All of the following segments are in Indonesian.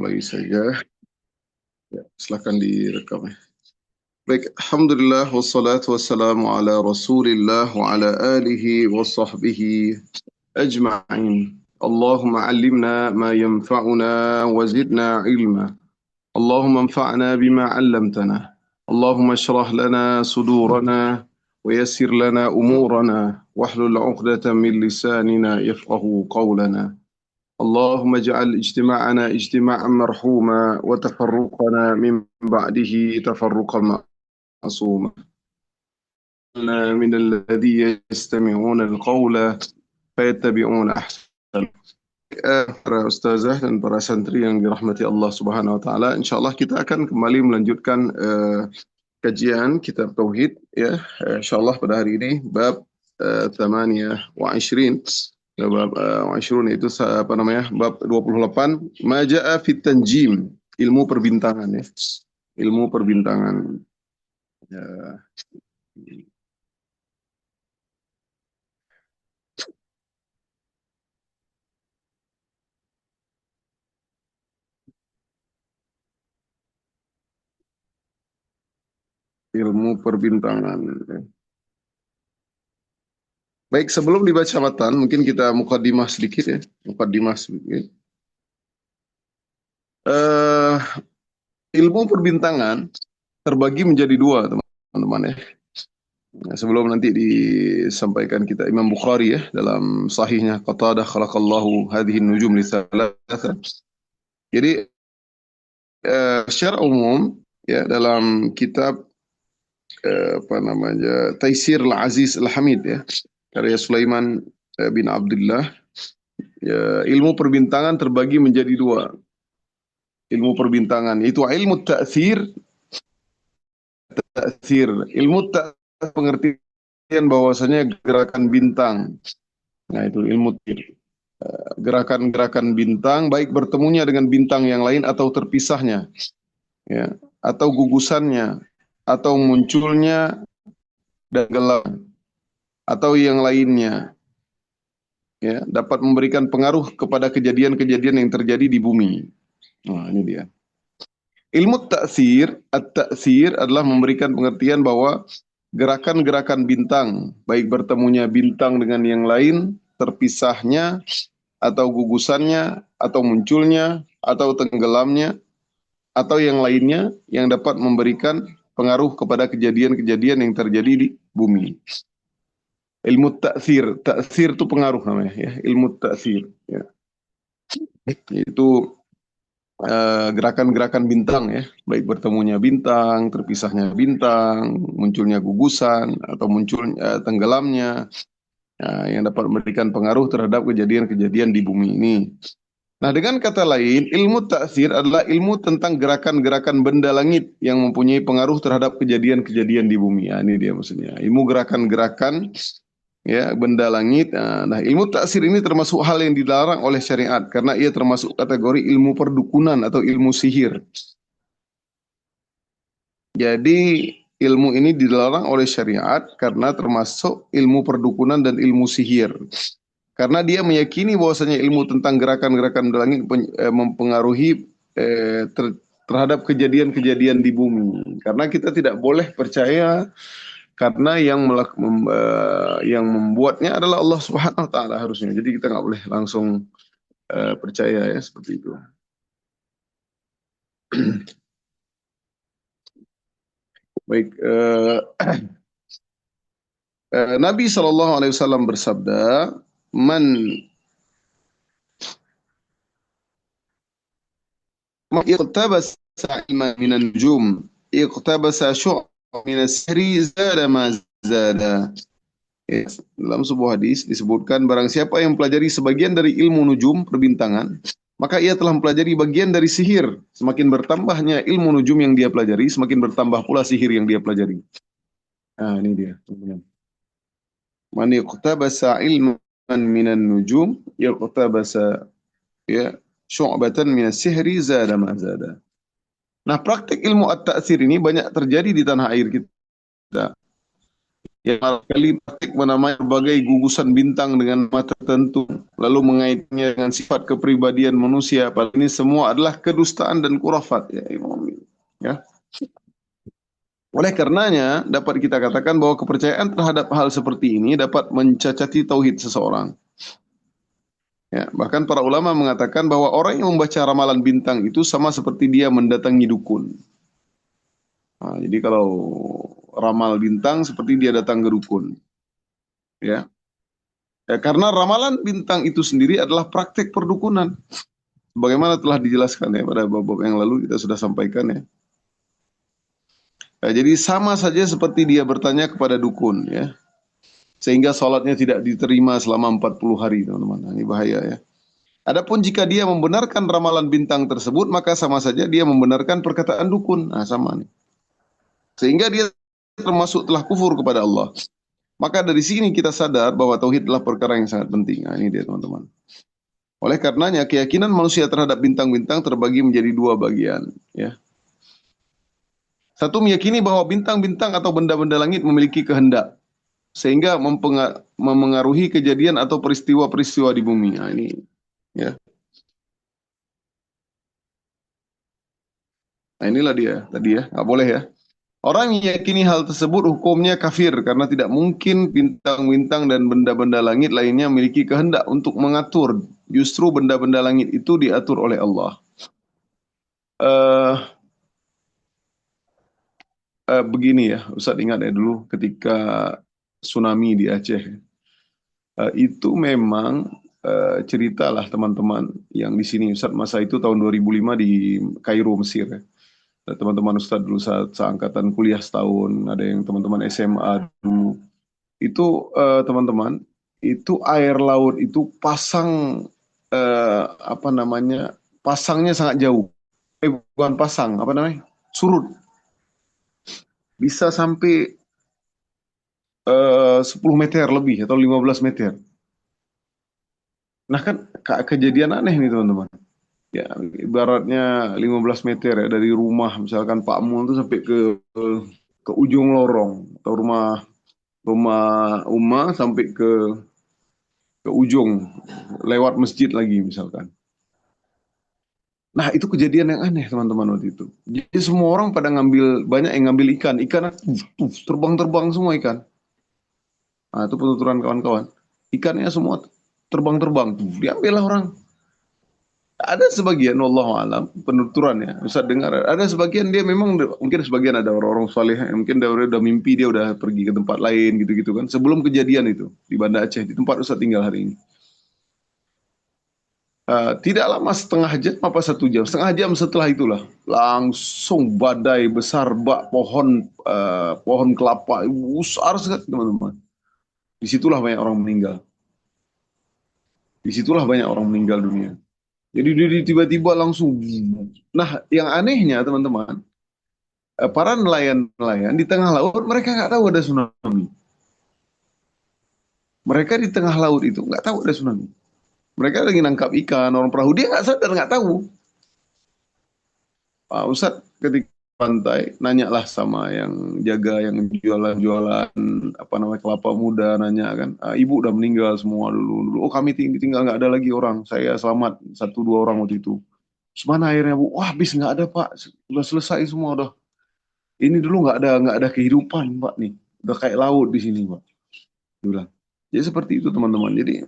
mulai saja. Ya, silakan direkam. Baik, alhamdulillah wassalatu wassalamu ala Rasulillah wa ala alihi wa sahbihi ajma'in. Allahumma 'allimna ma yanfa'una wa zidna 'ilma. Allahumma anfa'na bima 'allamtana. Allahumma shrah lana sudurana wa yassir lana umurana wahlul 'uqdatam min lisanina yafqahu qawlana. اللهم اجعل اجتماعنا اجتماعا مرحوما وتفرقنا من بعده تفرقا معصوما من الذي يستمعون القول فيتبعون أحسن. Para ustazah dan para santri yang dirahmati Allah Subhanahu wa taala, insyaallah kita akan kembali melanjutkan kajian kitab tauhid ya. Insyaallah pada hari ini bab 28. Ya, bab 20 itu apa namanya? Bab 28, ma jaa fit tanjim, ilmu perbintangan ya. Ilmu perbintangan. Ya. Ilmu perbintangan. Baik, sebelum dibaca matan, mungkin kita mukaddimah sedikit ya. Mukaddimah sedikit. Ilmu perbintangan terbagi menjadi dua, teman-teman ya. Nah, sebelum nanti disampaikan kita Imam Bukhari ya dalam sahihnya Qatadah khalaqallahu hadhihi nujum li thalatha. Jadi secara umum ya dalam kitab apa namanya Taisir al-Aziz al-Hamid ya karya Sulaiman bin Abdullah ya, ilmu perbintangan terbagi menjadi dua. Ilmu perbintangan itu ilmu ta'thir. Ilmu ta'thir pengertian bahwasanya gerakan bintang. Nah, itu ilmu ta'thir. Gerakan-gerakan bintang baik bertemunya dengan bintang yang lain atau terpisahnya ya, atau gugusannya atau munculnya dan gelap atau yang lainnya ya, dapat memberikan pengaruh kepada kejadian-kejadian yang terjadi di bumi. Nah, ini dia. Ilmu ta'thir, at-ta'thir adalah memberikan pengertian bahwa gerakan-gerakan bintang, baik bertemunya bintang dengan yang lain, terpisahnya, atau gugusannya, atau munculnya, atau tenggelamnya, atau yang lainnya yang dapat memberikan pengaruh kepada kejadian-kejadian yang terjadi di bumi. Ilmu ta'thir, ta'thir itu pengaruh namanya ya, ilmu ta'thir ya. Itu gerakan-gerakan bintang ya, baik bertemunya bintang, terpisahnya bintang, munculnya gugusan atau munculnya tenggelamnya yang dapat memberikan pengaruh terhadap kejadian-kejadian di bumi ini. Nah, dengan kata lain, ilmu ta'thir adalah ilmu tentang gerakan-gerakan benda langit yang mempunyai pengaruh terhadap kejadian-kejadian di bumi. Ya, ini dia maksudnya. Ilmu gerakan-gerakan ya benda langit. Nah, ilmu ta'thir ini termasuk hal yang dilarang oleh syariat karena ia termasuk kategori ilmu perdukunan atau ilmu sihir. Jadi ilmu ini dilarang oleh syariat karena termasuk ilmu perdukunan dan ilmu sihir. Karena dia meyakini bahwasanya ilmu tentang gerakan-gerakan langit mempengaruhi terhadap kejadian-kejadian di bumi. Karena kita tidak boleh percaya karena yang membuatnya adalah Allah Subhanahu wa taala harusnya. Jadi kita nggak boleh langsung percaya ya seperti itu. Baik, Nabi SAW bersabda, man iqtabasa ilman minan nujum iqtabasa syu'ban minas sihri zada ma zada. Ya, dalam sebuah hadis disebutkan barang siapa yang mempelajari sebagian dari ilmu nujum perbintangan, maka ia telah mempelajari bagian dari sihir. Semakin bertambahnya ilmu nujum yang dia pelajari, semakin bertambah pula sihir yang dia pelajari. Nah, ini dia. Man iqtabasa ilman minan nujum iqtabasa ya syu'batan minas sihri zada ma zada. Nah, praktik ilmu at-ta'tsir ini banyak terjadi di tanah air kita. yang kali praktik menamai berbagai gugusan bintang dengan nama tertentu, lalu mengaitnya dengan sifat kepribadian manusia. Padahal ini semua adalah kedustaan dan kurafat. Ya, ya. Oleh karenanya, dapat kita katakan bahwa kepercayaan terhadap hal seperti ini dapat mencacati tauhid seseorang. Ya, bahkan para ulama mengatakan bahwa orang yang membaca ramalan bintang itu sama seperti dia mendatangi dukun. Nah, jadi kalau ramal bintang seperti dia datang ke dukun. Ya. Ya, karena ramalan bintang itu sendiri adalah praktek perdukunan. Bagaimana telah dijelaskan ya pada bab-bab yang lalu kita sudah sampaikan ya. Ya, jadi sama saja seperti dia bertanya kepada dukun ya. Sehingga sholatnya tidak diterima selama 40 hari teman-teman. Nah, ini bahaya ya. Adapun jika dia membenarkan ramalan bintang tersebut, maka sama saja dia membenarkan perkataan dukun. Nah, sama nih. Sehingga dia termasuk telah kufur kepada Allah. Maka dari sini kita sadar bahwa tauhid adalah perkara yang sangat penting. Nah, ini dia teman-teman. Oleh karenanya keyakinan manusia terhadap bintang-bintang terbagi menjadi dua bagian. Ya. Satu, meyakini bahwa bintang-bintang atau benda-benda langit memiliki kehendak sehingga memengaruhi kejadian atau peristiwa-peristiwa di bumi. Nah, ini ya. Nah, inilah dia tadi ya, nggak boleh ya. Orang yang meyakini hal tersebut hukumnya kafir karena tidak mungkin bintang-bintang dan benda-benda langit lainnya memiliki kehendak untuk mengatur. Justru benda-benda langit itu diatur oleh Allah. Uh, Begini ya, Ustadz ingat ya dulu ketika tsunami di Aceh. Itu memang ceritalah teman-teman yang di sini Ustadz masa itu tahun 2005 di Kairo, Mesir ya. Teman-teman Ustadz dulu saat seangkatan kuliah setahun, ada yang teman-teman SMA dulu. Itu teman-teman, itu air laut itu pasang apa namanya? Pasangnya sangat jauh. Bukan pasang, apa namanya? Surut. Bisa sampai 10 meter lebih atau 15 meter. Nah kan kejadian aneh nih teman-teman. Ya, ibaratnya 15 meter ya dari rumah misalkan Pak Mul itu sampai ke ujung lorong atau rumah rumah Uma sampai ke ujung lewat masjid lagi misalkan. Nah, itu kejadian yang aneh teman-teman waktu itu. Jadi semua orang pada ngambil, banyak yang ngambil ikan. Ikan terbang-terbang semua ikan. Nah, itu penuturan kawan-kawan. Ikannya semua terbang-terbang. Diambil lah orang. Ada sebagian, wallahu alam, penuturan ya. Ustaz dengar, ada sebagian dia memang, mungkin sebagian ada orang-orang saleh yang mungkin udah mimpi, dia udah pergi ke tempat lain gitu-gitu kan. Sebelum kejadian itu, di Banda Aceh, di tempat Ustaz tinggal hari ini. Tidak lama setengah jam apa 1 jam, setengah jam setelah itulah langsung badai besar bak pohon kelapa besar sekali teman-teman. Disitulah banyak orang meninggal. Disitulah banyak orang meninggal dunia. Jadi tiba-tiba langsung. Nah, yang anehnya teman-teman, para nelayan-nelayan di tengah laut mereka nggak tahu ada tsunami. Mereka di tengah laut itu nggak tahu ada tsunami. Mereka lagi nangkap ikan, orang perahu dia nggak sadar, nggak tahu. Pak Ustadz ketika pantai nanyalah sama yang jaga yang jualan-jualan apa namanya kelapa muda, nanya kan, ibu udah meninggal semua dulu. Oh kami tinggal nggak ada lagi orang, saya selamat 1-2 orang waktu itu. Semana akhirnya bu, wah habis nggak ada pak, udah selesai semua udah. Ini dulu nggak ada kehidupan pak nih, udah kayak laut di sini pak. Dia bilang. Jadi seperti itu teman-teman. Jadi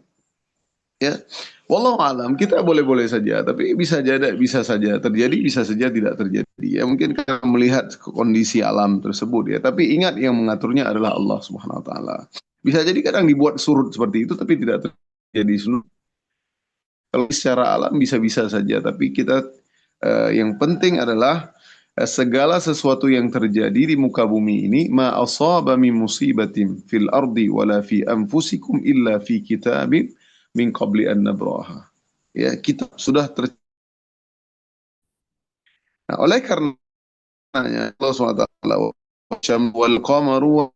ya, wallahu alam kita boleh-boleh saja, tapi bisa saja terjadi, bisa saja tidak terjadi. Ya mungkin karena melihat kondisi alam tersebut ya, tapi ingat yang mengaturnya adalah Allah Subhanahu wa taala. Bisa jadi kadang dibuat surut seperti itu tapi tidak terjadi. Kalau secara alam bisa-bisa saja, tapi kita yang penting adalah segala sesuatu yang terjadi di muka bumi ini ma asaba min musibatin fil ardi wala fi anfusikum illa fi kitabin min qabli an nabraha. Ya, kita sudah nah, oleh karenanya Allah SWT wal qamaru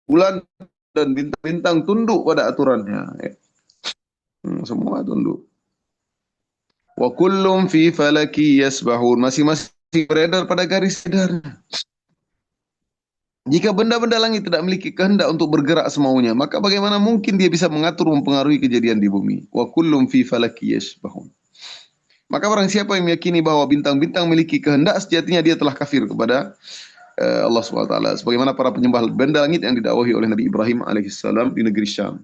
bulan dan bintang-bintang tunduk pada aturannya ya. Semua tunduk. Wa kullum fi falaki yasbahun, masing-masing beredar pada garis beredar. Jika benda-benda langit tidak memiliki kehendak untuk bergerak semaunya, maka bagaimana mungkin dia bisa mengatur mempengaruhi kejadian di bumi? Wa kullum fi falaki yasbahun. Maka barang siapa yang meyakini bahwa bintang-bintang memiliki kehendak, sejatinya dia telah kafir kepada Allah Subhanahu wa taala. Sebagaimana para penyembah benda langit yang didakwahi oleh Nabi Ibrahim alaihissalam di negeri Syam.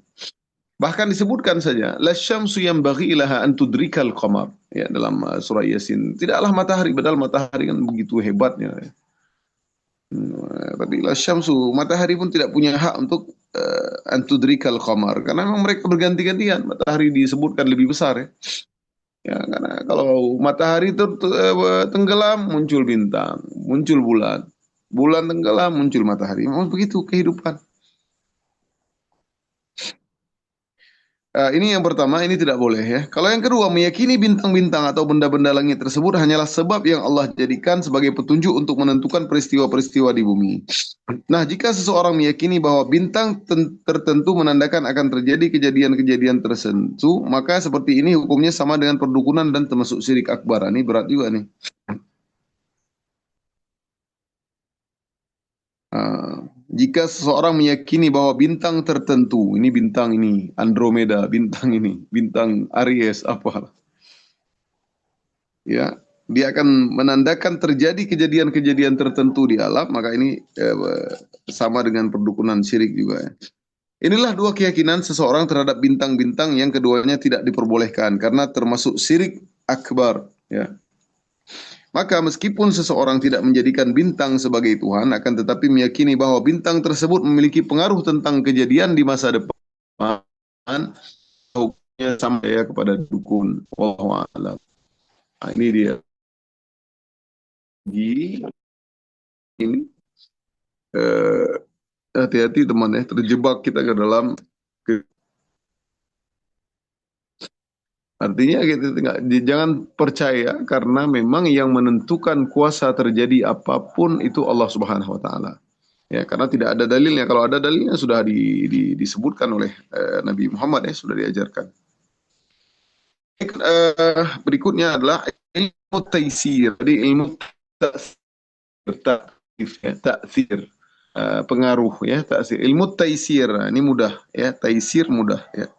Bahkan disebutkan saja, la syamsu yanbaghi ilaha an tudrikal qamar. Ya, dalam surah Yasin. Tidaklah matahari, padahal matahari kan begitu hebatnya. Ya. Tapi la syamsu, matahari pun tidak punya hak untuk antudrikal qamar, karena memang mereka berganti-gantian. Matahari disebutkan lebih besar ya. Ya, karena kalau matahari itu tenggelam muncul bintang, muncul bulan. Bulan tenggelam muncul matahari. Memang begitu kehidupan. Ini yang pertama, ini tidak boleh ya. Kalau yang kedua, meyakini bintang-bintang atau benda-benda langit tersebut hanyalah sebab yang Allah jadikan sebagai petunjuk untuk menentukan peristiwa-peristiwa di bumi. Nah, jika seseorang meyakini bahwa bintang tertentu menandakan akan terjadi kejadian-kejadian tertentu, maka seperti ini hukumnya sama dengan perdukunan dan termasuk syirik akbar. Ini berat juga nih. Jika seseorang meyakini bahwa bintang tertentu, ini bintang ini, Andromeda, bintang ini, bintang Aries, apa, ya, dia akan menandakan terjadi kejadian-kejadian tertentu di alam, maka ini sama dengan perdukunan syirik juga. Ya. Inilah dua keyakinan seseorang terhadap bintang-bintang yang keduanya tidak diperbolehkan karena termasuk syirik akbar. Ya. Maka meskipun seseorang tidak menjadikan bintang sebagai Tuhan, akan tetapi meyakini bahwa bintang tersebut memiliki pengaruh tentang kejadian di masa depan, hukumnya sama ya kepada dukun. Wallahu a'lam. Nah, ini dia. Ini eh, hati-hati teman ya, terjebak kita ke dalam. Artinya gitu, jangan percaya karena memang yang menentukan kuasa terjadi apapun itu Allah Subhanahu wa taala. Ya, karena tidak ada dalilnya. Kalau ada dalilnya sudah disebutkan oleh Nabi Muhammad ya, sudah diajarkan. Berikutnya adalah ilmu taisir. Jadi ilmu taksir, pengaruh ya, taksir. Ilmu taisir. Nah, ini mudah ya, taisir mudah ya.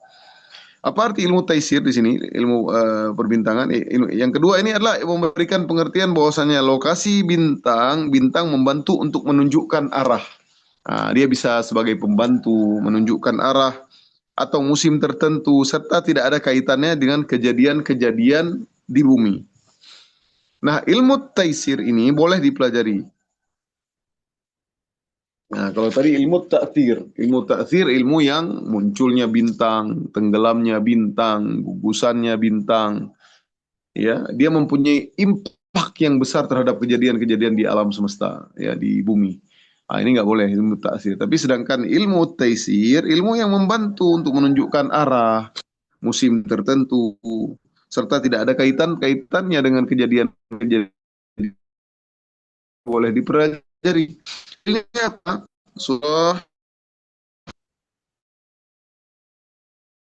Apa arti ilmu taisir di sini? Ilmu perbintangan. Yang kedua ini adalah memberikan pengertian bahwasannya lokasi bintang membantu untuk menunjukkan arah. Nah, dia bisa sebagai pembantu menunjukkan arah atau musim tertentu serta tidak ada kaitannya dengan kejadian-kejadian di bumi. Nah, ilmu taisir ini boleh dipelajari. Nah, kalau tadi ilmu ta'thir ilmu yang munculnya bintang, tenggelamnya bintang, gugusannya bintang, ya, dia mempunyai impak yang besar terhadap kejadian-kejadian di alam semesta, ya, di bumi. Nah, ini nggak boleh ilmu ta'thir. Tapi sedangkan ilmu taisir, ilmu yang membantu untuk menunjukkan arah, musim tertentu, serta tidak ada kaitannya dengan kejadian-kejadian boleh dipelajari. Ini apa? Surah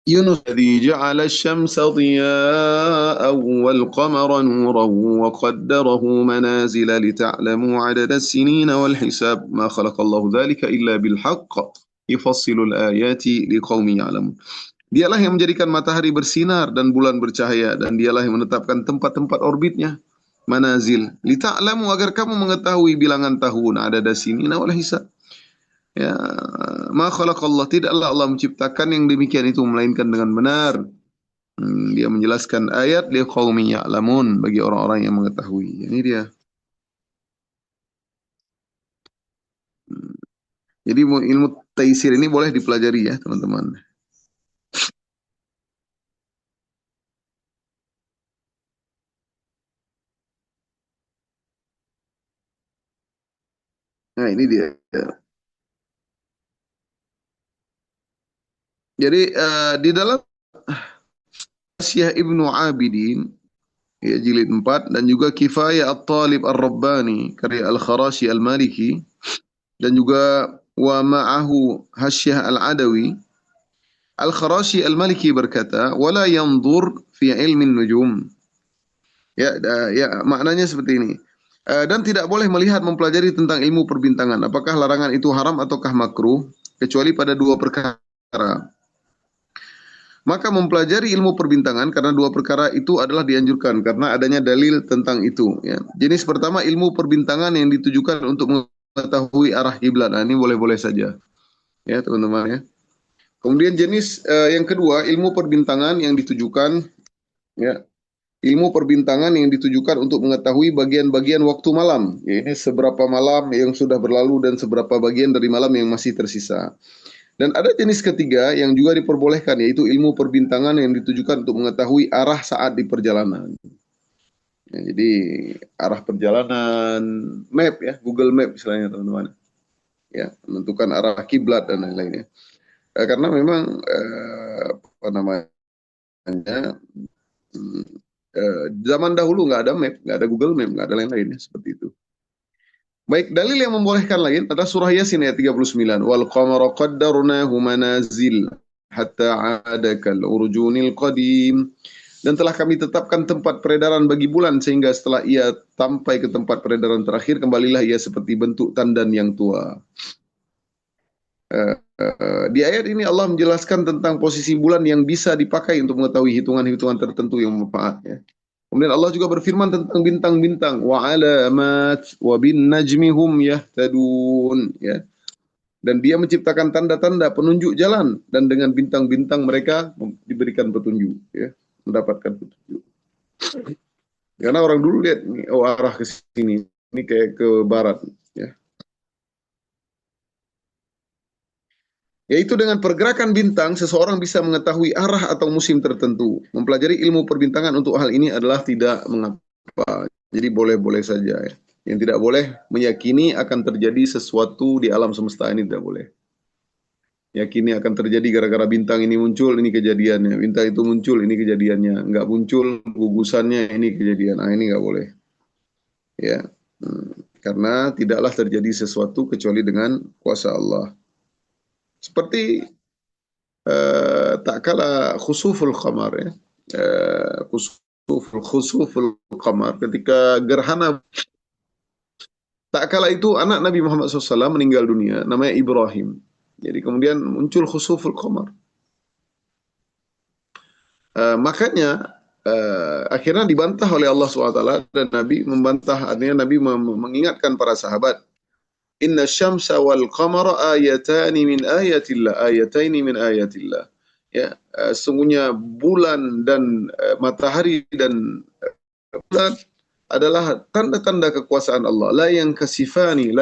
Yunus الذي جعل الشمس ضياء والقمر نورا وقدره منازل لتعلموا عدد السنين والحساب ما خلق الله ذلك إلا بالحق يفصل الآيات لقوم يعلمون. Dialah yang menjadikan matahari bersinar dan bulan bercahaya, dan dialah yang menetapkan tempat-tempat orbitnya, manazil, lita'lamu, agar kamu mengetahui bilangan tahun, adada sinina wal hisab. Ya, ma khalaqallah, tidaklah Allah menciptakan yang demikian itu melainkan dengan benar. Dia menjelaskan ayat liqaumin ya'lamun, bagi orang-orang yang mengetahui. Ini dia. Jadi ilmu taisir ini boleh dipelajari ya, teman-teman. Nah, ini dia. Jadi di dalam Syekh Ibnu Abidin ya, jilid 4, dan juga Kifayah At-Talib Ar-Rabbani karya Al-Kharashi Al-Maliki, dan juga wa ma'ahu Hasyah Al-Adawi. Al-Kharashi Al-Maliki berkata, wala yanzur fi ilmin nujum. Ya, ya, maknanya seperti ini. Dan tidak boleh melihat mempelajari tentang ilmu perbintangan. Apakah larangan itu haram ataukah makruh? Kecuali pada dua perkara. Maka mempelajari ilmu perbintangan karena dua perkara itu adalah dianjurkan karena adanya dalil tentang itu. Ya. Jenis pertama ilmu perbintangan yang ditujukan untuk mengetahui arah kiblat. Nah, ini boleh-boleh saja, ya teman-teman ya. Kemudian jenis yang kedua ilmu perbintangan yang ditujukan, ya, ilmu perbintangan yang ditujukan untuk mengetahui bagian-bagian waktu malam. Ya, ini seberapa malam yang sudah berlalu dan seberapa bagian dari malam yang masih tersisa. Dan ada jenis ketiga yang juga diperbolehkan, yaitu ilmu perbintangan yang ditujukan untuk mengetahui arah saat di perjalanan. Ya, jadi arah perjalanan, map ya, Google Map istilahnya teman-teman. Ya, menentukan arah kiblat dan lain-lainnya. Karena memang apa namanya, zaman dahulu nggak ada map, nggak ada Google Map, nggak ada lain-lainnya seperti itu. Baik, dalil yang membolehkan lagi adalah surah Yasin ayat 39. Wal qamara qaddarnahu manazil hatta 'ada kal urjunil qadim. Dan telah kami tetapkan tempat peredaran bagi bulan sehingga setelah ia sampai ke tempat peredaran terakhir kembalilah ia seperti bentuk tandan yang tua. Di ayat ini Allah menjelaskan tentang posisi bulan yang bisa dipakai untuk mengetahui hitungan-hitungan tertentu yang bermanfaat. Ya. Kemudian Allah juga berfirman tentang bintang-bintang wa alamat wa bin najmi hum yahtadun, ya. Dan dia menciptakan tanda-tanda penunjuk jalan dan dengan bintang-bintang mereka diberikan petunjuk, ya, mendapatkan petunjuk. Karena orang dulu lihat nih, oh arah ke sini, ini kayak ke barat, ya. Yaitu dengan pergerakan bintang, seseorang bisa mengetahui arah atau musim tertentu. Mempelajari ilmu perbintangan untuk hal ini adalah tidak mengapa. Jadi boleh-boleh saja. Ya. Yang tidak boleh meyakini akan terjadi sesuatu di alam semesta ini tidak boleh. Yakini akan terjadi gara-gara bintang ini muncul, ini kejadiannya. Bintang itu muncul, ini kejadiannya. Enggak muncul, gugusannya, ini kejadian. Nah, ini enggak boleh. Ya, karena tidaklah terjadi sesuatu kecuali dengan kuasa Allah. Seperti tak kala khusuful qamar ya. Khusuful qamar ketika gerhana, tak kala itu anak Nabi Muhammad SAW meninggal dunia, namanya Ibrahim. Jadi kemudian muncul khusuful qamar. Makanya akhirnya dibantah oleh Allah SWT dan Nabi membantah, artinya Nabi mengingatkan para sahabat, Inna syamsa wal qamara ayatani min ayatillah, ayataini min ayatillah. Ya, sungguhnya bulan dan matahari dan bulan adalah tanda-tanda kekuasaan Allah. La yang kasifani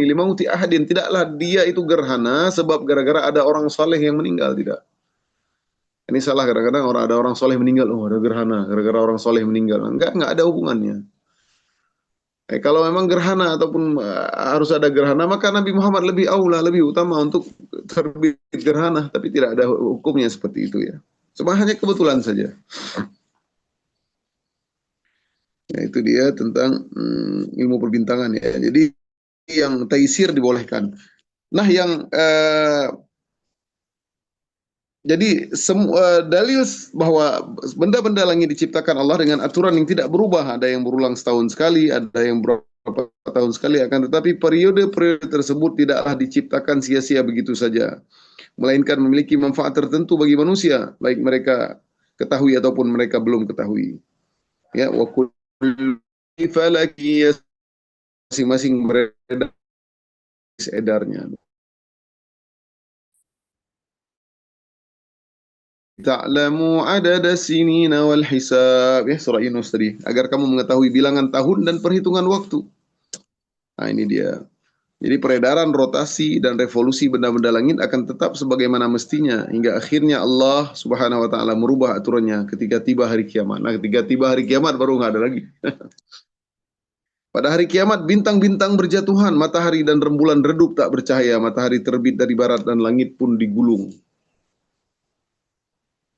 limauti ahadin. Tidaklah dia itu gerhana sebab gara-gara ada orang saleh yang meninggal, tidak. Ini salah, kadang-kadang ada orang soleh meninggal, oh ada gerhana, gara-gara orang soleh meninggal. Enggak ada hubungannya. Kalau memang gerhana ataupun harus ada gerhana, maka Nabi Muhammad lebih aula, lebih utama untuk terbit gerhana, tapi tidak ada hukumnya seperti itu ya. Cuma hanya kebetulan saja. Ya, itu dia tentang ilmu perbintangan ya. Jadi yang taisir dibolehkan. Nah, yang jadi semua dalil bahwa benda-benda langit diciptakan Allah dengan aturan yang tidak berubah. Ada yang berulang setahun sekali, ada yang berapa tahun sekali. Akan tetapi periode-periode tersebut tidaklah diciptakan sia-sia begitu saja. Melainkan memiliki manfaat tertentu bagi manusia, baik mereka ketahui ataupun mereka belum ketahui. Ya, wa kulli falaki masing-masing beredar edarnya. Ta'lamu adada sinina wal hisab, ya surah Yunus tadi, agar kamu mengetahui bilangan tahun dan perhitungan waktu. Nah, ini dia. Jadi peredaran, rotasi dan revolusi benda-benda langit akan tetap sebagaimana mestinya hingga akhirnya Allah Subhanahu wa taala merubah aturannya ketika tiba hari kiamat. Nah, ketika tiba hari kiamat baru nggak ada lagi. Pada hari kiamat bintang-bintang berjatuhan, matahari dan rembulan redup tak bercahaya, matahari terbit dari barat dan langit pun digulung.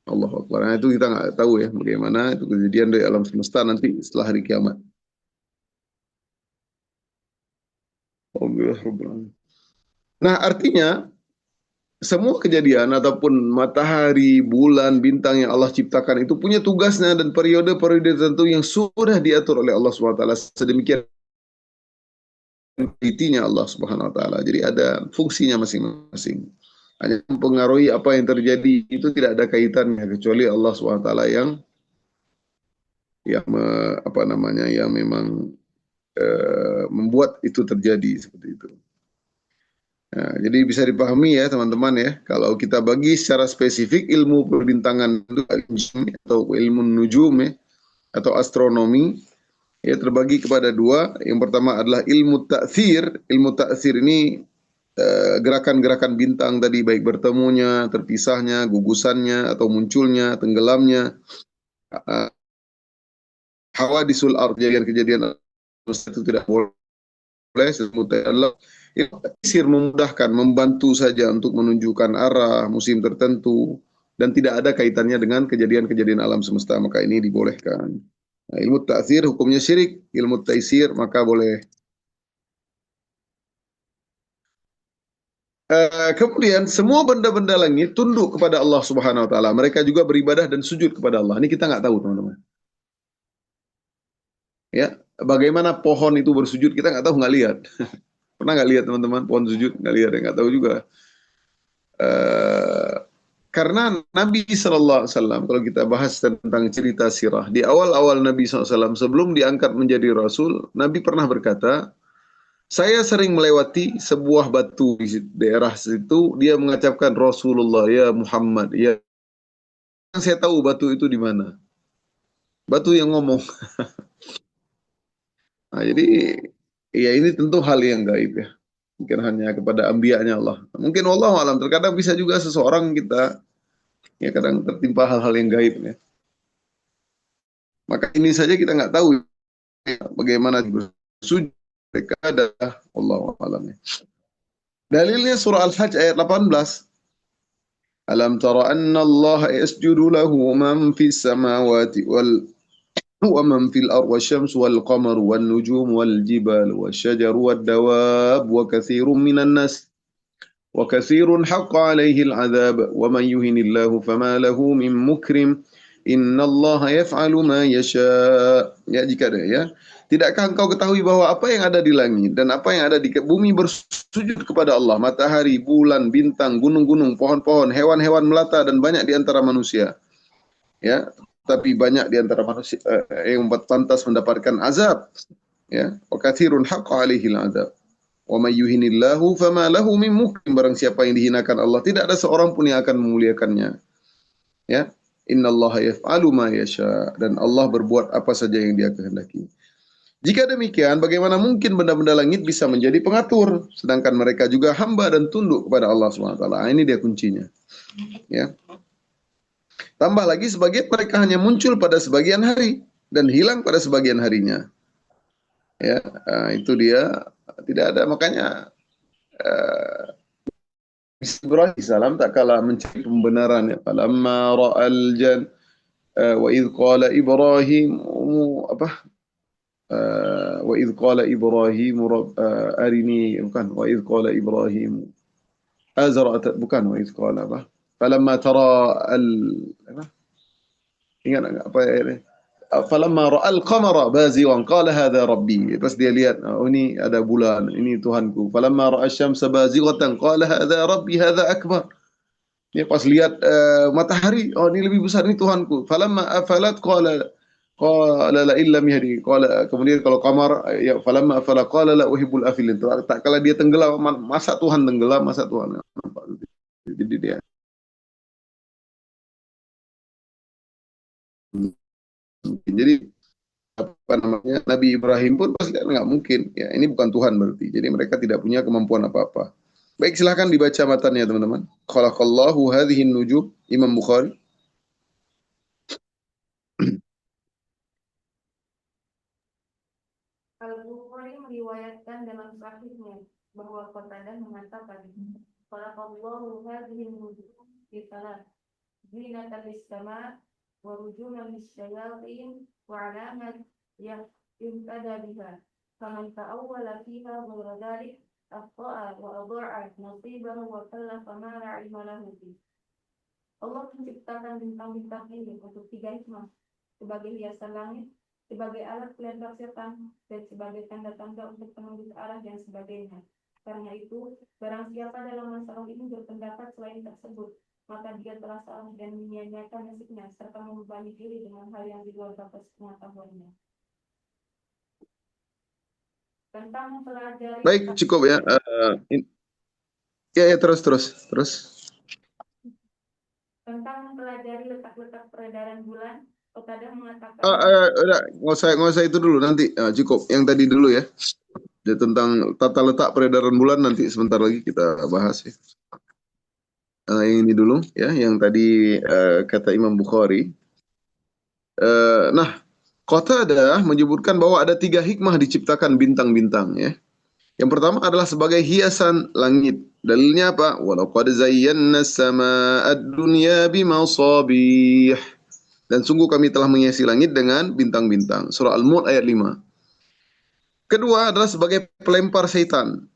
Allah Akbar. Nah, itu kita nggak tahu ya bagaimana itu kejadian dari alam semesta nanti setelah hari kiamat. Nah, artinya semua kejadian ataupun matahari, bulan, bintang yang Allah ciptakan itu punya tugasnya dan periode-periode tertentu yang sudah diatur oleh Allah SWT sedemikian menelitinya Allah Subhanahu wa taala. Jadi ada fungsinya masing-masing. Hanya mempengaruhi apa yang terjadi itu tidak ada kaitannya kecuali Allah Subhanahu wa taala apa namanya yang memang membuat itu terjadi seperti itu. Nah, jadi bisa dipahami ya teman-teman ya, kalau kita bagi secara spesifik ilmu perbintangan itu atau ilmu nujum ya, atau astronomi ya terbagi kepada dua. Yang pertama adalah ilmu ta'thir. Ilmu ta'thir ini gerakan-gerakan bintang tadi, baik bertemunya, terpisahnya, gugusannya, atau munculnya, tenggelamnya, uh, hawadisul ard, kejadian-kejadian itu tidak boleh. Allah sir memudahkan, membantu saja untuk menunjukkan arah musim tertentu dan tidak ada kaitannya dengan kejadian-kejadian alam semesta, maka ini dibolehkan. Nah, ilmu ta'thir hukumnya syirik, ilmu taisir maka boleh. Kemudian semua benda-benda langit tunduk kepada Allah Subhanahu wa taala. Mereka juga beribadah dan sujud kepada Allah. Ini kita nggak tahu, teman-teman. Ya, bagaimana pohon itu bersujud kita nggak tahu, nggak lihat. Pernah nggak lihat teman-teman pohon sujud? Nggak lihat, ya, nggak tahu juga. Uh, karena Nabi Shallallahu Alaihi Wasallam, kalau kita bahas tentang cerita sirah, di awal-awal Nabi SAW sebelum diangkat menjadi Rasul, Nabi pernah berkata, saya sering melewati sebuah batu di daerah situ, dia mengacapkan Rasulullah, ya Muhammad, ya. Saya tahu batu itu di mana. Batu yang ngomong. Nah, jadi ya ini tentu hal yang gaib ya. Mungkin hanya kepada anbiya-Nya Allah. Mungkin Allah alam, terkadang bisa juga seseorang kita ya kadang tertimpa hal-hal yang gaib ya. Maka ini saja kita nggak tahu ya, bagaimana bersujud mereka adalah Allah alam ya. Dalilnya surah Al-Hajj ayat 18. Alam tara anna Allah yasjudu lahu man fis samawati ومن في الأرض والشمس والقمر والنجوم والجبال والشجر والدواب وكثير حق عليه العذاب ومن يهن الله فما له من مكرم إن الله يفعل ما يشاء. Ya, jika ada ya. Tidakkah engkau ketahui bahwa apa yang ada di langit dan apa yang ada di bumi bersujud kepada Allah, matahari, bulan, bintang, gunung-gunung, pohon-pohon, hewan-hewan melata dan banyak di antara manusia. Ya, tapi banyak di antara manusia yang pantas mendapatkan azab. Ya, wa katsirun haqqa alaihi azab. Wa may yuhinillahu fama lahu min mukrim. Barang siapa yang dihinakan Allah, tidak ada seorang pun yang akan memuliakannya. Ya, innallaha yaf'alu ma yasha, dan Allah berbuat apa saja yang Dia kehendaki. Jika demikian, bagaimana mungkin benda-benda langit bisa menjadi pengatur, sedangkan mereka juga hamba dan tunduk kepada Allah Subhanahu wa taala. Ini dia kuncinya. Ya. Tambah lagi sebagian mereka hanya muncul pada sebagian hari dan hilang pada sebagian harinya. Ya, itu dia tidak ada, makanya Ibrahim salam tak kalah mencari pembenaran ya. Falamma ra'al jan wa idh qala Ibrahim apa wa idh qala Ibrahim arini, bukan, wa idh qala Ibrahim azra, bukan, wa idh qala apa, falamma tara al apa, ingat apa ya, falamma ra'al qamara baziwan qala hadha rabbi. Pas dia lihat, oh ini ada bulan, ini Tuhanku. Falamma ra'a syamsa bazighatan qala hadha rabbi hadha akbar. Dia pas lihat matahari, oh ini lebih besar, ini Tuhanku. Falamma afalat qala la illam yahdi. Kemudian kalau qamar ya falamma afala qala la uhibbul afilin. Tak kala dia tenggelam, masa Tuhan tenggelam, masa Tuhan nampak. Jadi dia jadi apa namanya, Nabi Ibrahim pun pasti kan nggak mungkin ya, ini bukan Tuhan berarti, jadi mereka tidak punya kemampuan apa-apa. Baik, silahkan dibaca matanya teman-teman. Khalaqallahu hadhihi nujum, Imam Bukhari. Al-Bukhari meriwayatkan dalam sahihnya bahwa Qatadah mengatakan, Khalaqallahu hadhihi nujum fi salat, zinatan lis-sama wa rujuman lis-syayatin wa alamat yahtada biha. Faman ta'awwala fiha ghayra dhalik akhta'a wa adha'a nasibahu wa kallafa ma la ilma lahu fi. Allah menciptakan bintang-bintang ini untuk 3 hikmah: sebagai hiasan langit, sebagai alat pelempar setan dan sebagai tanda-tanda untuk penunjuk arah dan sebagainya. Karena itu, barang siapa dalam masalah ini berpendapat selain tersebut, maka dia telah salah dan menyia-nyiakan nasibnya serta membebani diri dengan hal yang di luar batas pengetahuannya. Tentang mempelajari Baik, cukup ya. Ya, terus. tentang mempelajari letak-letak peredaran bulan, Qatadah mengatakan Udah, nggak usah itu dulu nanti. Cukup yang tadi dulu ya. Jadi tentang tata letak peredaran bulan nanti sebentar lagi kita bahas ya. Yang ini dulu ya, yang tadi kata Imam Bukhari. Nah, Qatadah menyebutkan bahwa ada 3 hikmah diciptakan bintang-bintang ya. Yang pertama adalah sebagai hiasan langit. Dalilnya apa? Walaqad zayyana as-samaa'a ad-dunya bimasabih. Dan sungguh kami telah menghiasi langit dengan bintang-bintang. Surah Al-Mulk ayat 5. Kedua adalah sebagai pelempar syaitan.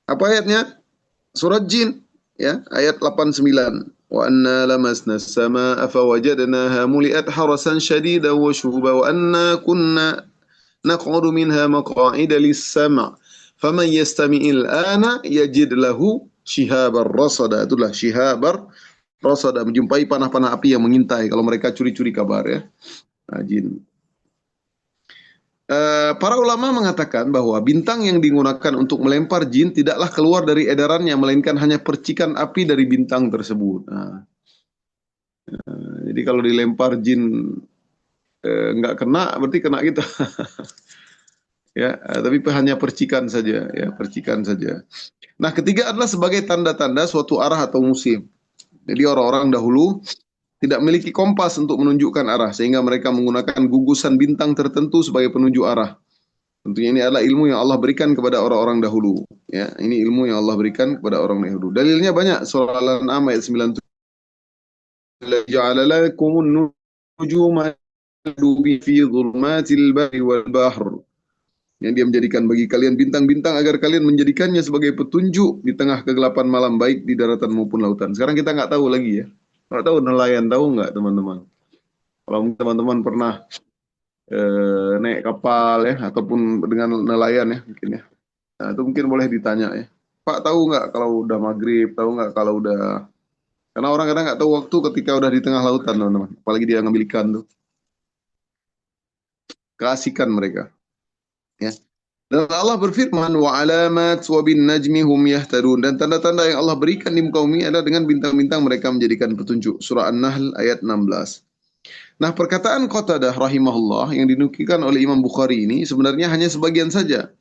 Apa ayatnya? Surah Jin ya, ayat 89. Wa anna lamasna as-samaa'a fawajadnaha muli'at harasan shadidan wa shuhuba wa anna kunna naq'udu minha maq'ida lis-sam'. Faman yastami'il ana yajid lahu shihabar rasada. Itulah shihabar rasada, menjumpai panah-panah api yang mengintai kalau mereka curi-curi kabar ya. Nah, jin. Para ulama mengatakan bahwa bintang yang digunakan untuk melempar jin tidaklah keluar dari edarannya, melainkan hanya percikan api dari bintang tersebut. Nah, jadi kalau dilempar jin nggak kena, berarti kena kita. Ya, tapi hanya percikan saja, ya percikan saja. Nah, ketiga adalah sebagai tanda-tanda suatu arah atau musim. Jadi orang-orang dahulu tidak memiliki kompas untuk menunjukkan arah, sehingga mereka menggunakan gugusan bintang tertentu sebagai penunjuk arah. Tentunya ini adalah ilmu yang Allah berikan kepada orang-orang dahulu. Ya, ini ilmu yang Allah berikan kepada orang dahulu. Dalilnya banyak. Surah Al-An'am ayat 97. Ja'ala lakumun nujuma fi dhulumatil barri wal bahr. Yang dia menjadikan bagi kalian bintang-bintang agar kalian menjadikannya sebagai petunjuk di tengah kegelapan malam, baik di daratan maupun lautan. Sekarang kita nggak tahu lagi ya. Nggak tahu nelayan, tahu nggak teman-teman? Kalau teman-teman pernah naik kapal ya, ataupun dengan nelayan ya mungkin ya. Nah, itu mungkin boleh ditanya ya. Pak, tahu nggak kalau udah maghrib, tahu nggak kalau udah... Karena orang kadang nggak tahu waktu ketika udah di tengah lautan, teman-teman. Apalagi dia ngambil ikan tuh. Keasikan mereka. Ya. Dan Allah berfirman, wa alamat wa bin najmi hum yahtadun. Dan tanda-tanda yang Allah berikan di muka bumi adalah dengan bintang-bintang mereka menjadikan petunjuk. Surah An-Nahl ayat 16. Nah, perkataan Qatadah rahimahullah yang dinukilkan oleh Imam Bukhari ini sebenarnya hanya sebagian saja.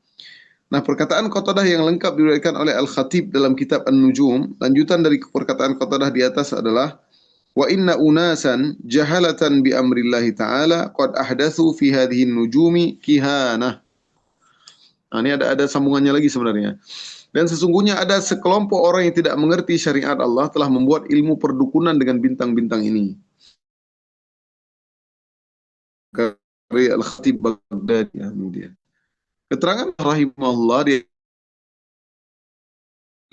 Nah, perkataan Qatadah yang lengkap diriwayatkan oleh Al-Khatib dalam kitab An-Nujum. Lanjutan dari perkataan Qatadah di atas adalah wa inna unasan jahalatan bi amrillahi ta'ala qad ahdatsu fi hadhihi an-nujumi kihanah. Nah, ini ada sambungannya lagi sebenarnya. Dan sesungguhnya ada sekelompok orang yang tidak mengerti syariat Allah telah membuat ilmu perdukunan dengan bintang-bintang ini. Karya Al-Khatib Baghdadi, ya, ini dia. Keterangan rahimahullah, dia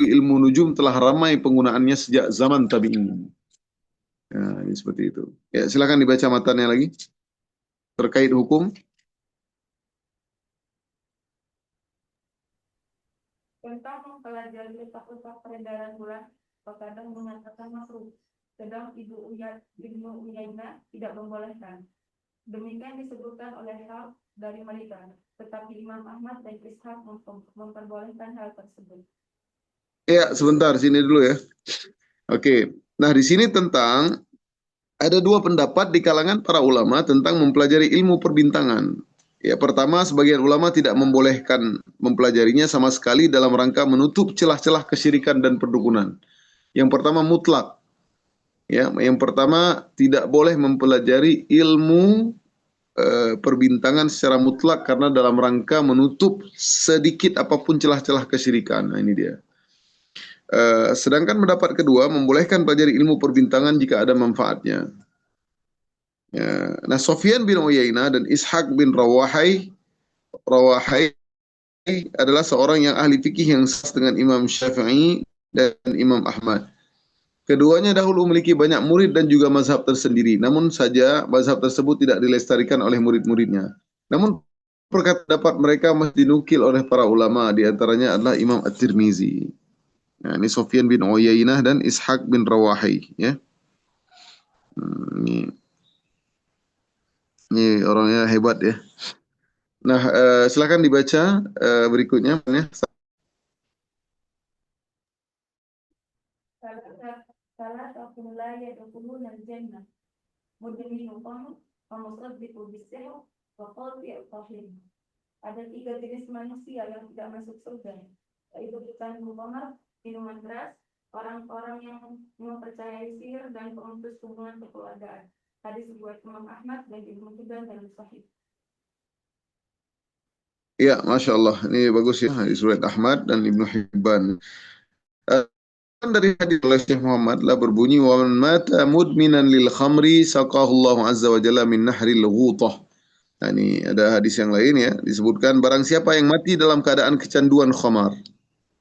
ilmu nujum telah ramai penggunaannya sejak zaman tabi'in. Ya, ini seperti itu. Ya, silakan dibaca matanya lagi terkait hukum. tentang mempelajari letak-letak peredaran bulan, Qatadah mengatakan makruh, sedang Ibnu Uyainah tidak membolehkan. Demikian disebutkan oleh Hafs dari mereka, tetapi Imam Ahmad dan Ishaq memperbolehkan hal tersebut. Ya, sebentar sini dulu ya. Oke. Nah, di sini tentang ada 2 pendapat di kalangan para ulama tentang mempelajari ilmu perbintangan. Ya, pertama, sebagian ulama tidak membolehkan mempelajarinya sama sekali dalam rangka menutup celah-celah kesyirikan dan perdukunan. Yang pertama mutlak. Ya, yang pertama tidak boleh mempelajari ilmu perbintangan secara mutlak karena dalam rangka menutup sedikit apapun celah-celah kesyirikan. Nah, ini dia. Sedangkan pendapat kedua membolehkan pelajari ilmu perbintangan jika ada manfaatnya. Ya. Nah, Sufyan bin Uyainah dan Ishaq bin Rawahai adalah seorang yang ahli fikih yang sahih dengan Imam Syafi'i dan Imam Ahmad. Keduanya dahulu memiliki banyak murid dan juga mazhab tersendiri. Namun saja mazhab tersebut tidak dilestarikan oleh murid-muridnya. Namun perkataan pendapat mereka masih dinukil oleh para ulama, di antaranya adalah Imam At-Tirmizi. Nah, ini Sufyan bin Uyainah dan Ishaq bin Rawahi, ya. Ini, orangnya hebat ya. Nah, silakan dibaca berikutnya, ya. Salah satu wilayah dahulu dan jannah mudminu qam pemusaddiqu bisihr wa qati'u rahim. Ada 3 jenis manusia yang tidak masuk surga, yaitu pecandu khamar, minuman keras, orang-orang yang mempercayai sihir, dan pemutus hubungan kekeluargaan. Hadis riwayat Imam Ahmad dan Ibnu Hibban dan Sahih. Ya, Masya Allah. Ini bagus ya. Hadis riwayat Ahmad dan Ibnu Hibban. Eh, dari hadis oleh Syekh Muhammad lah berbunyi, wa man mata mudminan lil khamri saqahu Allah azza wa jalla min nahril ghutah. Nah, ini ada hadis yang lain ya, disebutkan barang siapa yang mati dalam keadaan kecanduan khamar.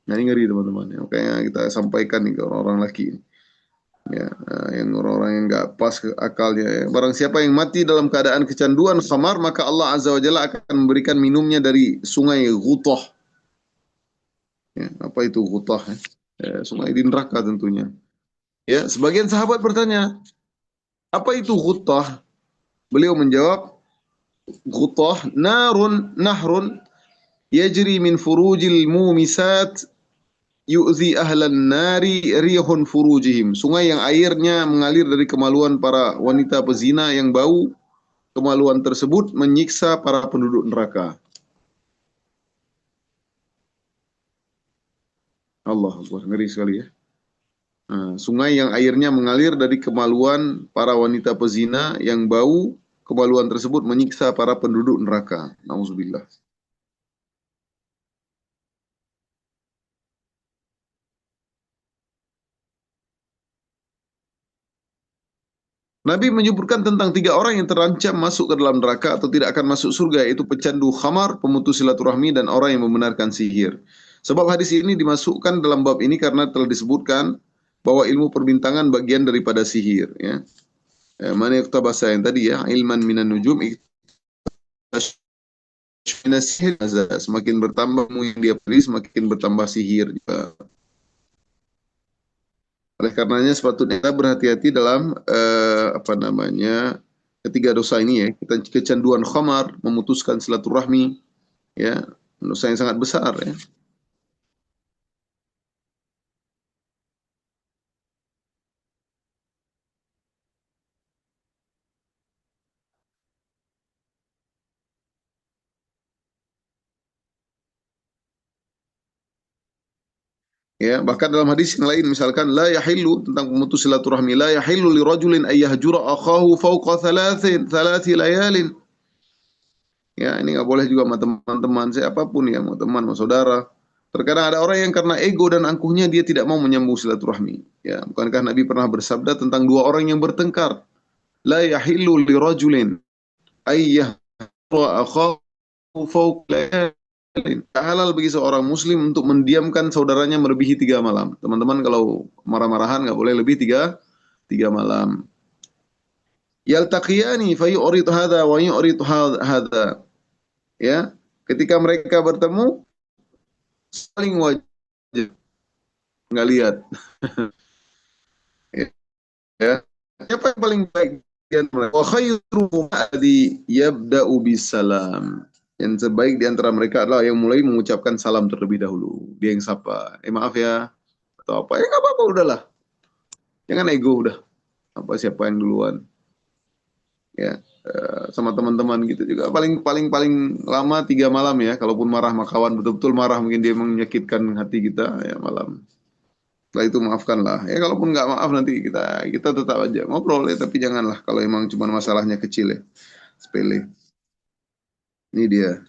Nah, ini ngeri teman-teman. Ya, makanya kita sampaikan nih ke orang-orang laki. Ya, yang orang-orang yang nggak pas ke akalnya. Ya. Barang siapa yang mati dalam keadaan kecanduan khamar, maka Allah azza wa jalla akan memberikan minumnya dari sungai ghutah. Ya, apa itu ghutah? Ya? Ya, sungai di neraka tentunya. Ya, sebagian sahabat bertanya, apa itu ghutah? Beliau menjawab, ghutah nahrun yajri min furujil mumisat yu'zi ahlan nari rihun furujihim. Sungai yang airnya mengalir dari kemaluan para wanita pezina yang bau kemaluan tersebut menyiksa para penduduk neraka. Allah Akbar, ngeri sekali ya. Nah, sungai yang airnya mengalir dari kemaluan para wanita pezina yang bau kemaluan tersebut menyiksa para penduduk neraka. Nauzubillah. Nabi menyebutkan tentang 3 orang yang terancam masuk ke dalam neraka atau tidak akan masuk surga, yaitu pecandu khamar, pemutus silaturahmi, dan orang yang membenarkan sihir. Sebab hadis ini dimasukkan dalam bab ini karena telah disebutkan bahwa ilmu perbintangan bagian daripada sihir. Ya. Mana bahasa yang tadi ya, ilman minan nujum, sihir. Semakin bertambah ilmu yang dia pelajari, semakin bertambah sihir juga. Oleh karenanya sepatutnya kita berhati-hati dalam ketiga dosa ini ya. Kita kecanduan khamar, memutuskan silaturahmi, ya, dosa yang sangat besar ya. Ya, bahkan dalam hadis yang lain misalkan la yahillu tentang pemutus silaturahmi, la yahillu li rajulin ay yahjura akhahu fawqa thalathi layalin. Ya, ini nggak boleh juga sama teman-teman siapapun ya, mau teman, mau saudara. Terkadang ada orang yang karena ego dan angkuhnya dia tidak mau menyambung silaturahmi. Ya, bukankah Nabi pernah bersabda tentang 2 orang yang bertengkar? La yahillu li rajulin ay yahjura akhahu fawqa layalin. Tak halal bagi seorang muslim untuk mendiamkan saudaranya melebihi 3 malam. Teman-teman kalau marah-marahan nggak boleh lebih tiga malam. Yaltaqiyani fa yu'rid hadha wa yu'rid hadha. Ya, ketika mereka bertemu saling wajib nggak lihat. Ya, siapa yang paling baik di antara mereka? Wa khairuhum alladhi yabda'u bisalam. Yang terbaik di antara mereka adalah yang mulai mengucapkan salam terlebih dahulu. Dia yang sapa. Maaf ya, atau apa? Nggak apa-apa, udahlah. Jangan ego udah. Apa siapa yang duluan? Ya, sama teman-teman gitu juga. Paling paling paling lama 3 malam ya. Kalaupun marah sama kawan betul-betul marah, mungkin dia menyakitkan hati kita ya malam. Setelah itu maafkanlah. Ya kalaupun nggak maaf nanti kita tetap aja ngobrol ya. Tapi janganlah kalau emang cuma masalahnya kecil ya, sepele. Ini dia.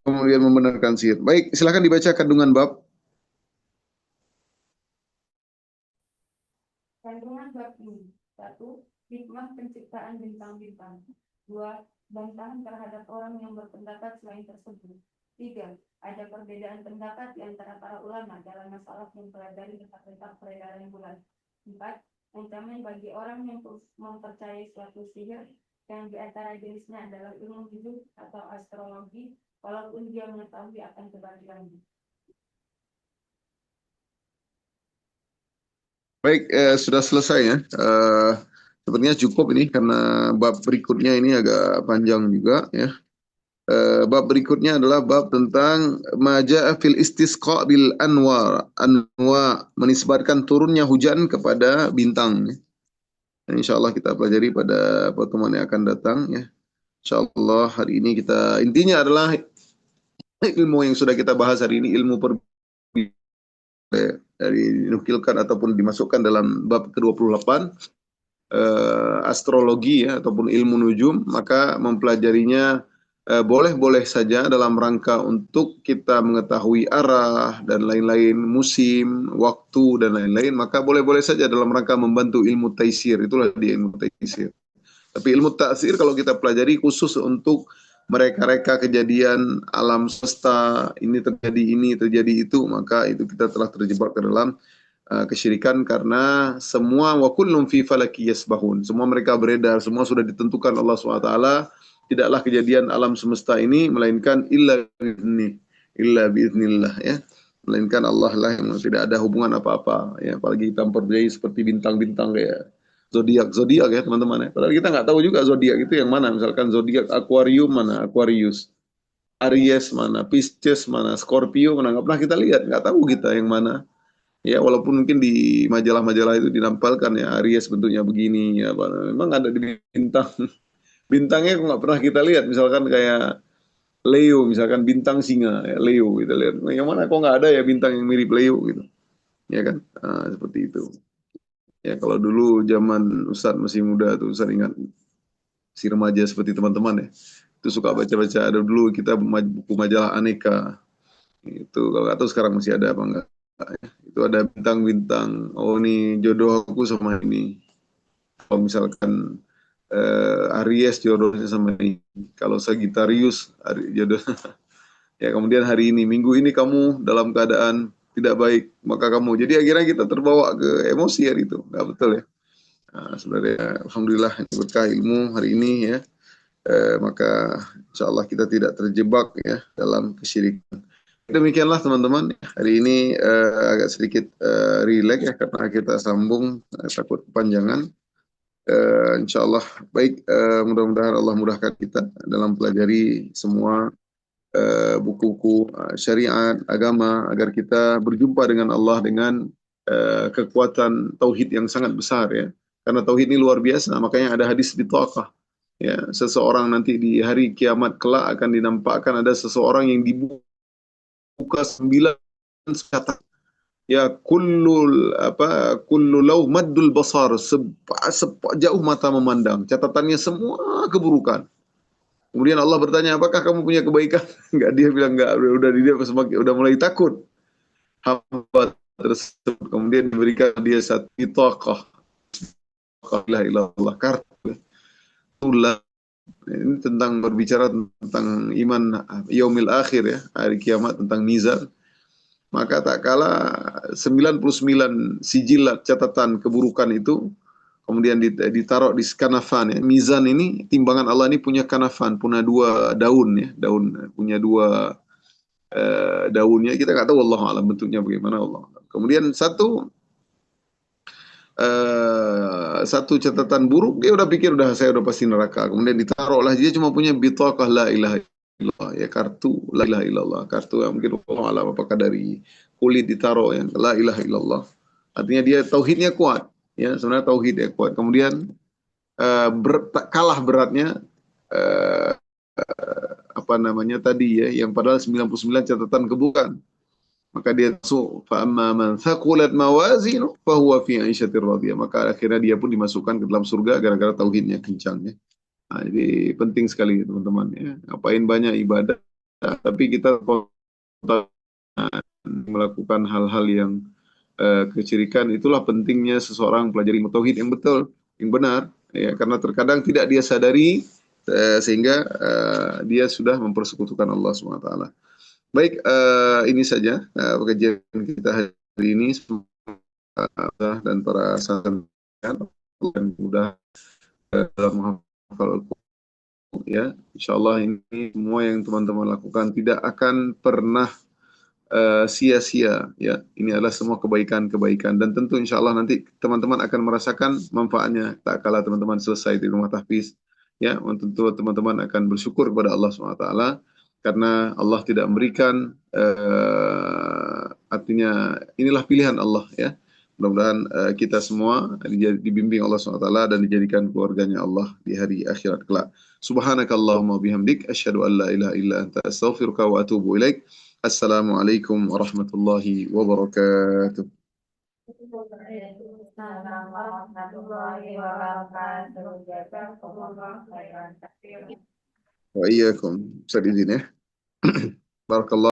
Kemudian membenarkan sihir. Baik, silakan dibaca kandungan bab. Kandungan bab ini: 1. Hikmah penciptaan bintang-bintang. 2. Bantahan terhadap orang yang berpendapat selain tersebut. 3. Ada perbedaan pendapat di antara para ulama dalam masalah mempelajari tentang peredaran bulan. 4. Ancaman bagi orang yang mempercayai suatu sihir yang di antara jenisnya adalah ilmu hidup atau astrologi, walaupun dia mengetahui akan kebatilannya. Baik, sudah selesai ya. Sepertinya cukup ini karena bab berikutnya ini agak panjang juga ya. Bab berikutnya adalah bab tentang maja'a fil istisqa bil anwa menisbatkan turunnya hujan kepada bintang. Dan insya Allah kita pelajari pada pertemuan yang akan datang ya. Insya Allah hari ini kita intinya adalah ilmu yang sudah kita bahas hari ini, ilmu dari dinukilkan ataupun dimasukkan dalam bab ke-28 astrologi ya ataupun ilmu nujum, maka mempelajarinya boleh-boleh saja dalam rangka untuk kita mengetahui arah dan lain-lain, musim, waktu dan lain-lain, maka boleh-boleh saja dalam rangka membantu ilmu taisir, itulah dia ilmu taisir. Tapi ilmu taksir kalau kita pelajari khusus untuk mereka-reka kejadian alam semesta, ini terjadi itu, maka itu kita telah terjebak ke dalam kesyirikan karena semua wa kullum fi falaki yasbahun. Semua mereka beredar, semua sudah ditentukan Allah SWT. Tidaklah kejadian alam semesta ini melainkan illa biiznillah ya. Melainkan Allah lah yang tidak ada hubungan apa-apa ya, apalagi kita mempelajari seperti bintang-bintang kayak zodiak ya teman-teman ya. Padahal kita nggak tahu juga zodiak itu yang mana. Misalkan zodiak Aquarium mana, Aquarius, Aries mana, Pisces mana, Scorpio mana, nggak pernah kita lihat, nggak tahu kita yang mana. Ya walaupun mungkin di majalah-majalah itu dinampalkan ya Aries bentuknya begini ya, memang ada di bintang. Bintangnya kok nggak pernah kita lihat. Misalkan kayak Leo, misalkan bintang singa, ya, Leo kita lihat. Nah, yang mana kok nggak ada ya bintang yang mirip Leo gitu, ya kan? Seperti itu. Ya kalau dulu zaman Ustadz masih muda tuh, Ustadz ingat si remaja seperti teman-teman ya, itu suka baca-baca. Ada dulu kita buku majalah Aneka, itu kalau nggak tahu sekarang masih ada apa enggak. Itu ada bintang-bintang. Oh ini jodoh aku sama ini. Kalau misalkan Aries jodohnya sama ini. Kalau Sagittarius jodoh. Ya kemudian hari ini, minggu ini kamu dalam keadaan tidak baik, maka kamu. Jadi akhirnya kita terbawa ke emosi hari itu. Nggak betul ya. Nah, sebenarnya Alhamdulillah berkah ilmu hari ini ya. Maka insya Allah kita tidak terjebak ya dalam kesyirikan. Demikianlah teman-teman, hari ini agak sedikit rileks ya karena kita sambung takut kepanjangan. Insya Allah baik, mudah-mudahan Allah mudahkan kita dalam pelajari semua buku-buku syariat agama agar kita berjumpa dengan Allah dengan kekuatan tauhid yang sangat besar ya. Karena tauhid ini luar biasa, makanya ada hadis bitaqah. Ya, seseorang nanti di hari kiamat kelak akan dinampakkan ada seseorang yang dibuka 9 catat ya kullu law maddul basar jauh mata memandang catatannya semua keburukan. Kemudian Allah bertanya, apakah kamu punya kebaikan? Enggak, dia bilang enggak. Udah dia semakin udah mulai takut hamba tersebut. Kemudian diberikan dia satu itaqah, la ilaha illallah, kartu. Ini tentang berbicara tentang iman yaumil akhir ya, hari kiamat, tentang mizan. Maka tak kala 99 sijilat catatan keburukan itu kemudian ditaruh di kanafan ya. Mizan ini, timbangan Allah ini punya kanafan, punya 2 daun ya, punya 2 daunnya. Kita nggak tahu Allah alam bentuknya bagaimana Allah. Kemudian satu catatan buruk, dia udah pikir saya udah pasti neraka. Kemudian ditaruhlah, dia cuma punya bitaqah la ilaha illallah ya, kartu la ilaha illallah, kartu yang mungkin Allah alam apakah dari kulit ditaruh yang la ilaha illallah. Artinya dia tauhidnya kuat ya, sebenarnya tauhidnya kuat. Kemudian kalah beratnya apa namanya tadi ya, yang padahal 99 catatan keburukan. Maka dia masuk, fa amma man thaqulat mawazinu fa huwa fi 'ishatir radiyah. Maka akhirnya dia pun dimasukkan ke dalam surga gara-gara tauhidnya kencang ya. Nah, jadi penting sekali teman-teman ya. Ngapain banyak ibadah tapi kita melakukan hal-hal yang kesyirikan. Itulah pentingnya seseorang pelajari tauhid yang betul, yang benar ya, karena terkadang tidak dia sadari sehingga dia sudah mempersekutukan Allah SWT. Baik, ini saja kajian kita hari ini, dan para sahabat dan mudah dalam ya, insya Allah ini semua yang teman-teman lakukan tidak akan pernah sia-sia, ya. Ini adalah semua kebaikan-kebaikan dan tentu insya Allah nanti teman-teman akan merasakan manfaatnya tak kala teman-teman selesai di rumah tahfiz, ya. Tentu teman-teman akan bersyukur kepada Allah SWT karena Allah tidak memberikan artinya inilah pilihan Allah, ya. Mudah-mudahan kita semua dibimbing Allah SWT dan dijadikan keluarganya Allah di hari akhirat kelak. Subhanakallahumma bihamdik asyhadu an la ilaha illa anta astaghfiruka wa atubu ilaik. Assalamualaikum warahmatullahi wabarakatuh. Waalaikumsalam warahmatullahi wabarakatuh. Jazakumullah khairan katsiran. Wa iyyakum. Bisa diizin ya. Barakallah.